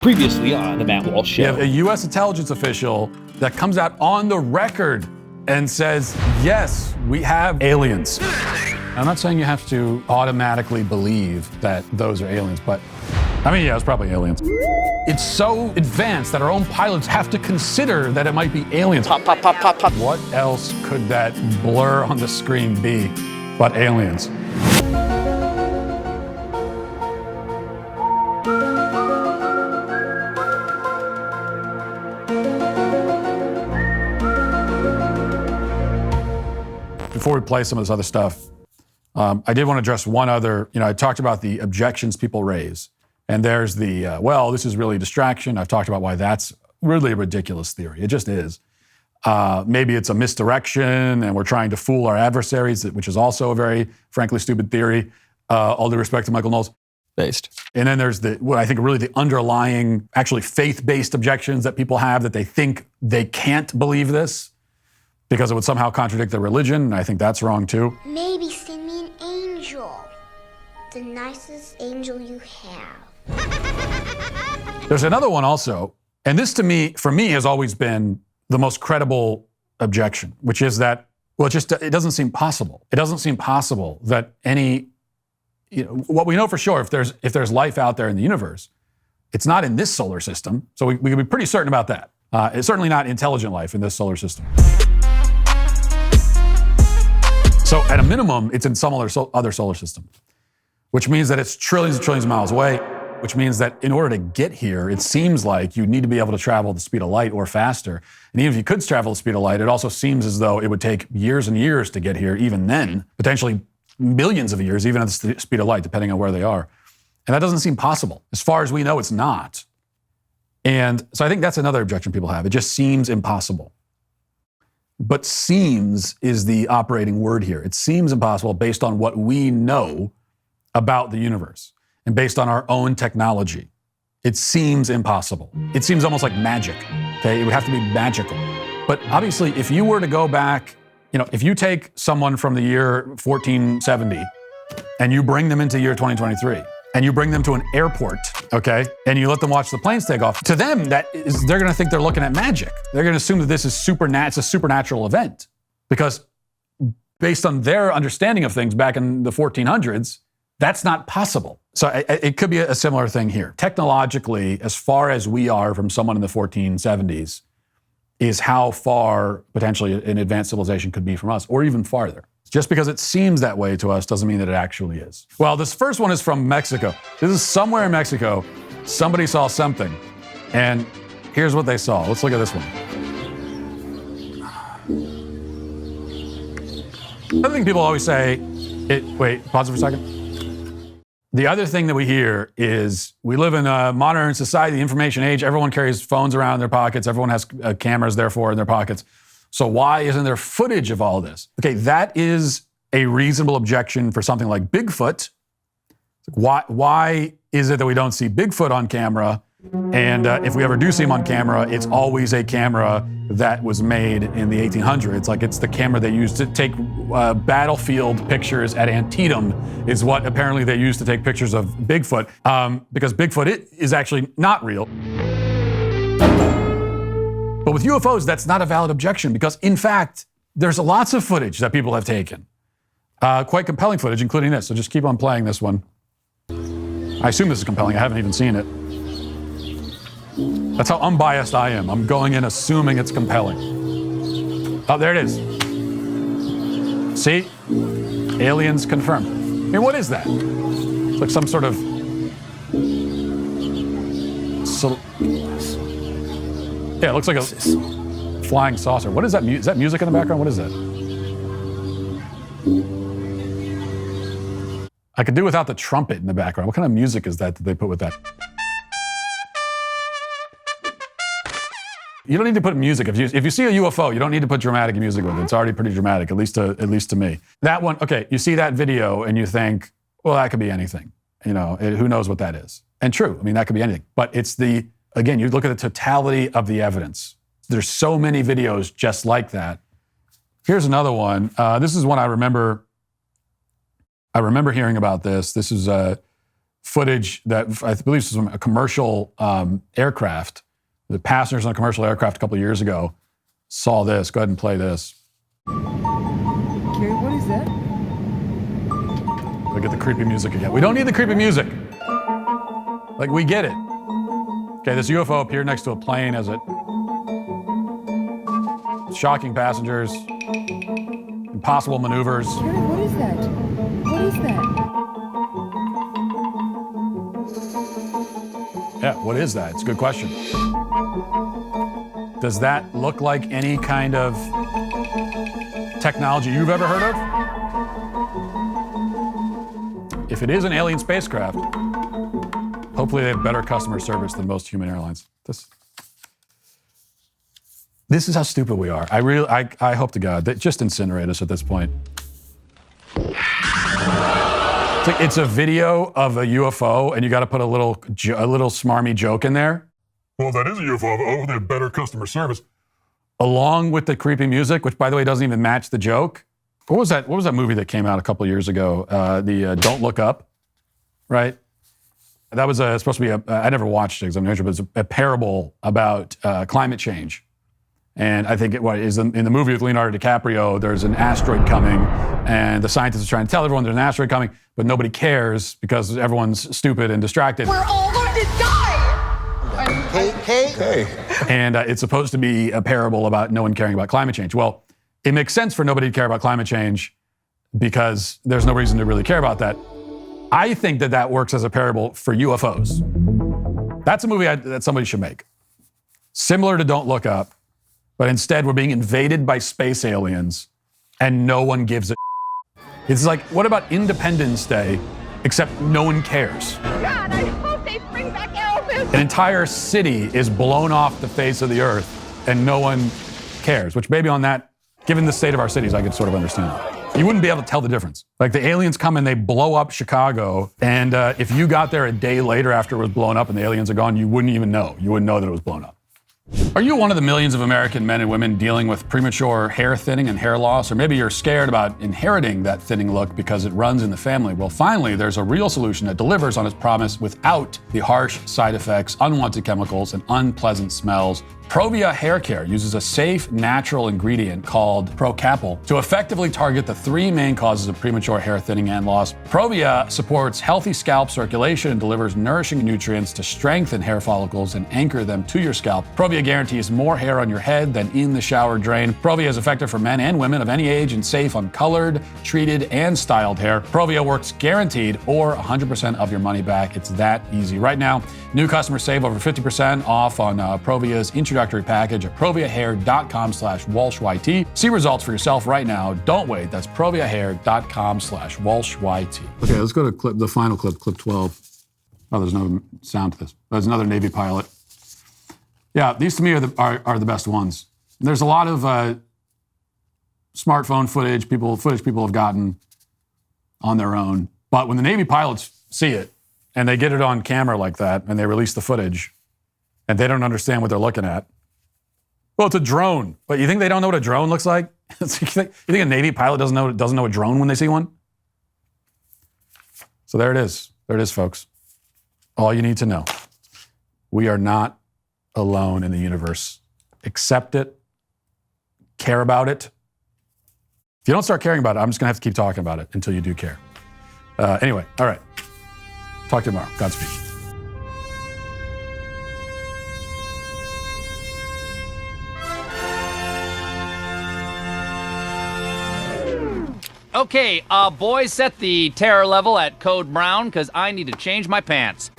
Previously on the Matt Walsh Show. You have a U.S. intelligence official that comes out on the record and says, yes, we have aliens. I'm not saying you have to automatically believe that those are aliens, but I mean, yeah, it's probably aliens. It's so advanced that our own pilots have to consider that it might be aliens. Pop, pop, pop, pop, pop. What else could that blur on the screen be but aliens? Before we play some of this other stuff, I did want to address one other, I talked about the objections people raise. And there's the, well, this is really a distraction. I've talked about why that's really a ridiculous theory. It just is. Maybe it's a misdirection and we're trying to fool our adversaries, which is also a very, frankly, stupid theory. All due respect to Michael Knowles. Based. And then there's what I think really the underlying, actually faith-based objections that people have, that they think they can't believe this because it would somehow contradict their religion. And I think that's wrong too. Maybe send me an angel. The nicest angel you have. There's another one also, and this for me has always been the most credible objection, which is that, well, it doesn't seem possible. It doesn't seem possible that what we know for sure, if there's life out there in the universe, it's not in this solar system. So we can be pretty certain about that. It's certainly not intelligent life in this solar system. So at a minimum, it's in some other solar system, which means that it's trillions and trillions of miles away, which means that in order to get here, it seems like you need to be able to travel the speed of light or faster. And even if you could travel the speed of light, it also seems as though it would take years and years to get here, even then, potentially millions of years, even at the speed of light, depending on where they are. And that doesn't seem possible. As far as we know, it's not. And so I think that's another objection people have. It just seems impossible. But seems is the operating word here. It seems impossible based on what we know about the universe and based on our own technology. It seems impossible. It seems almost like magic, okay? It would have to be magical. But obviously, if you were to go back, if you take someone from the year 1470 and you bring them into year 2023, and you bring them to an airport, okay, and you let them watch the planes take off, to them, they're going to think they're looking at magic. They're going to assume that this is it's a supernatural event, because based on their understanding of things back in the 1400s, that's not possible. So it could be a similar thing here. Technologically, as far as we are from someone in the 1470s, is how far potentially an advanced civilization could be from us, or even farther. Just because it seems that way to us doesn't mean that it actually is. Well, this first one is from Mexico. This is somewhere in Mexico. Somebody saw something, and here's what they saw. Let's look at this one. Another thing people always say, wait, pause it for a second. The other thing that we hear is we live in a modern society, the information age. Everyone carries phones around in their pockets. Everyone has cameras, therefore, in their pockets. So why isn't there footage of all this? Okay, that is a reasonable objection for something like Bigfoot. Why is it that we don't see Bigfoot on camera? And if we ever do see him on camera, it's always a camera that was made in the 1800s. Like it's the camera they used to take battlefield pictures at Antietam is what apparently they used to take pictures of Bigfoot, because Bigfoot is actually not real. But with UFOs, that's not a valid objection because, in fact, there's lots of footage that people have taken. Quite compelling footage, including this. So just keep on playing this one. I assume this is compelling. I haven't even seen it. That's how unbiased I am. I'm going in assuming it's compelling. Oh, there it is. See? Aliens confirmed. I mean, what is that? It's like some sort of... Yeah, it looks like a flying saucer. What is that? Is that music in the background? What is that? I could do without the trumpet in the background. What kind of music is that they put with that? You don't need to put music. If you see a UFO, you don't need to put dramatic music with it. It's already pretty dramatic, at least to me. That one, okay, you see that video and you think, well, that could be anything. Who knows what that is? And true, I mean, that could be anything. But again, you look at the totality of the evidence. There's so many videos just like that. Here's another one. This is one I remember hearing about this. This is footage that I believe was from a commercial aircraft. The passengers on a commercial aircraft a couple of years ago saw this. Go ahead and play this. Okay, what is that? Look at the creepy music again. We don't need the creepy music. Like, we get it. Okay, this UFO appeared next to a plane as it... Shocking passengers. Impossible maneuvers. Gary, what is that? What is that? Yeah, what is that? It's a good question. Does that look like any kind of technology you've ever heard of? If it is an alien spacecraft, hopefully they have better customer service than most human airlines. This is how stupid we are. I hope to God that just incinerate us at this point. It's a video of a UFO, and you got to put a little smarmy joke in there. Well, that is a UFO. Oh, they have better customer service. Along with the creepy music, which, by the way, doesn't even match the joke. What was that movie that came out a couple years ago? Don't Look Up, right? That was supposed to be I never watched it because I'm not sure, but it's a parable about climate change. And I think in the movie with Leonardo DiCaprio, there's an asteroid coming, and the scientists are trying to tell everyone there's an asteroid coming, but nobody cares because everyone's stupid and distracted. We're all going to die! Hey. And it's supposed to be a parable about no one caring about climate change. Well, it makes sense for nobody to care about climate change because there's no reason to really care about that. I think that works as a parable for UFOs. That's a movie that somebody should make. Similar to Don't Look Up, but instead we're being invaded by space aliens and no one gives a It's like, what about Independence Day, except no one cares? God, I hope they bring back Elvis! An entire city is blown off the face of the earth and no one cares, which maybe on that, given the state of our cities, I could sort of understand. You wouldn't be able to tell the difference. Like, the aliens come and they blow up Chicago, and if you got there a day later after it was blown up and the aliens are gone, you wouldn't even know. You wouldn't know that it was blown up. Are you one of the millions of American men and women dealing with premature hair thinning and hair loss? Or maybe you're scared about inheriting that thinning look because it runs in the family. Well, finally, there's a real solution that delivers on its promise without the harsh side effects, unwanted chemicals, and unpleasant smells. Provia Hair Care uses a safe, natural ingredient called Procapil to effectively target the three main causes of premature hair thinning and loss. Provia supports healthy scalp circulation and delivers nourishing nutrients to strengthen hair follicles and anchor them to your scalp. Provia guarantees more hair on your head than in the shower drain. Provia is effective for men and women of any age and safe on colored, treated, and styled hair. Provia works guaranteed or 100% of your money back. It's that easy. Right now, new customers save over 50% off on Provia's introductory package at proviahair.com/WalshYT. See results for yourself right now. Don't wait. That's proviahair.com/WalshYT. Okay, let's go to the final clip 12. Oh, there's no sound to this. There's another Navy pilot. Yeah, these to me are the best ones. There's a lot of smartphone footage people have gotten on their own. But when the Navy pilots see it and they get it on camera like that and they release the footage and they don't understand what they're looking at, well, it's a drone. But you think they don't know what a drone looks like? You think a Navy pilot doesn't know a drone when they see one? So there it is. There it is, folks. All you need to know. We are not alone in the universe. Accept it. Care about it. If you don't start caring about it, I'm just going to have to keep talking about it until you do care. Anyway, all right. Talk to you tomorrow. Godspeed. Okay, boys, set the terror level at code brown because I need to change my pants.